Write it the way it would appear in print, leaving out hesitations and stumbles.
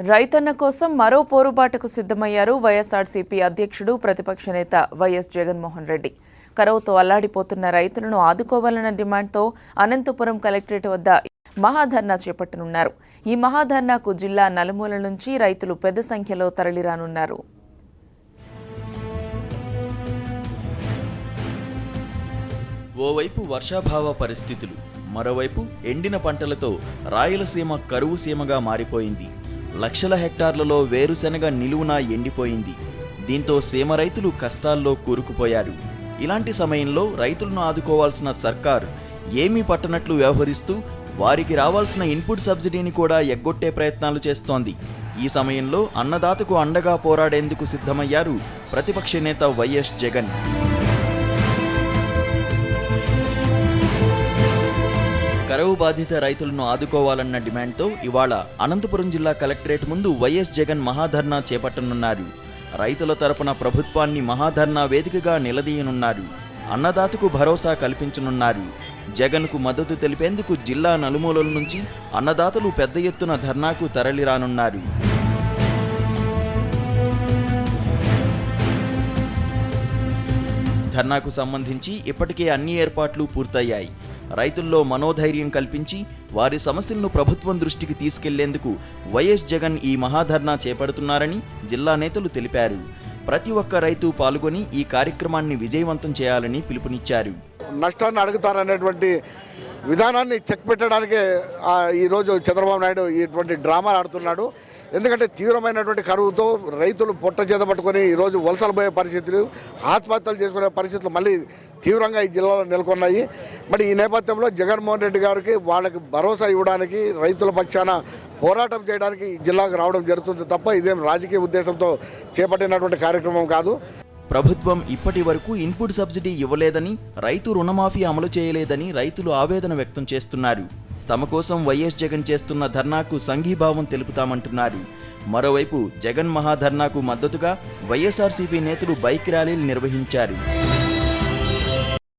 రైతన్న కోసం మరో పోరుబాటుకు సిద్ధమయ్యారు వైఎస్ఆర్సీపీ అధ్యక్షుడు ప్రతిపక్ష నేత వైఎస్ జగన్మోహన్ రెడ్డి. కరువుతో అల్లాడిపోతున్న రైతులను ఆదుకోవాలన్న డిమాండ్తో అనంతపురం కలెక్టరేట్ వద్ద మహాధర్నా చేపట్టనున్నారు. ఈ మహాధర్నాకు జిల్లా నలుమూలల నుంచి రైతులు పెద్ద సంఖ్యలో తరలిరానున్నారు. ఓవైపు వర్షాభావ పరిస్థితులు, మరోవైపు ఎండిన పంటలతో రాయలసీమ కరువు సీమగా మారిపోయింది. లక్షల హెక్టార్లలో వేరుశెనగ నిలువునా ఎండిపోయింది. దీంతో సీమ రైతులు కష్టాల్లో కూరుకుపోయారు. ఇలాంటి సమయంలో రైతులను ఆదుకోవాల్సిన సర్కార్ ఏమీ పట్టనట్లు వ్యవహరిస్తూ వారికి రావాల్సిన ఇన్పుట్ సబ్సిడీని కూడా ఎగ్గొట్టే ప్రయత్నాలు చేస్తోంది. ఈ సమయంలో అన్నదాతకు అండగా పోరాడేందుకు సిద్ధమయ్యారు ప్రతిపక్ష నేత వైఎస్ జగన్. కరువు బాధిత రైతులను ఆదుకోవాలన్న డిమాండ్తో ఇవాళ అనంతపురం జిల్లా కలెక్టరేట్ ముందు వైఎస్ జగన్ మహాధర్నా చేపట్టనున్నారు. రైతుల తరపున ప్రభుత్వాన్ని మహాధర్నా వేదికగా నిలదీయనున్నారు. అన్నదాతకు భరోసా కల్పించనున్నారు. జగన్కు మద్దతు తెలిపేందుకు జిల్లా నలుమూలల నుంచి అన్నదాతలు పెద్ద ఎత్తున ధర్నాకు తరలిరానున్నారు. ధర్నాకు సంబంధించి ఇప్పటికే అన్ని ఏర్పాట్లు పూర్తయ్యాయి. రైతుల్లో మనోధైర్యం కల్పించి వారి సమస్యలను ప్రభుత్వం దృష్టికి తీసుకెళ్లేందుకు వైఎస్ జగన్ ఈ మహాధర్నా చేపడుతున్నారని జిల్లా నేతలు తెలిపారు. ప్రతి ఒక్క రైతు పాల్గొని ఈ కార్యక్రమాన్ని విజయవంతం చేయాలని పిలుపునిచ్చారు. నష్టాన్ని అడుగుతారనేటువంటి విధానాన్ని చెక్ పెట్టడానికే ఈరోజు చంద్రబాబు నాయుడు ఇటువంటి డ్రామాలు ఆడుతున్నాడు. ఎందుకంటే తీవ్రమైనటువంటి కరువుతో రైతులు పొట్ట చేత పట్టుకొని ఈరోజు వలసలు పోయే పరిస్థితులు, ఆత్మహత్యలు చేసుకునే పరిస్థితులు మళ్ళీ తీవ్రంగా ఈ జిల్లాలో నెలకొన్నాయి. మరి ఈ నేపథ్యంలో జగన్మోహన్ రెడ్డి గారికి వాళ్ళకి భరోసా ఇవ్వడానికి, రైతుల పక్షాన పోరాటం చేయడానికి ఈ జిల్లాకు రావడం జరుగుతుంది తప్ప ఇదేం రాజకీయ ఉద్దేశంతో చేపట్టినటువంటి కార్యక్రమం కాదు. ప్రభుత్వం ఇప్పటి వరకు ఇన్పుట్ సబ్సిడీ ఇవ్వలేదని, రైతు రుణమాఫీ అమలు చేయలేదని రైతులు ఆవేదన వ్యక్తం చేస్తున్నారు. తమ కోసం వైఎస్ జగన్ చేస్తున్న ధర్నాకు సంఘీభావం తెలుపుతామంటున్నారు. మరోవైపు జగన్ మహాధర్నాకు మద్దతుగా వైఎస్ఆర్సీపీ నేతలు బైక్ ర్యాలీలు నిర్వహించారు.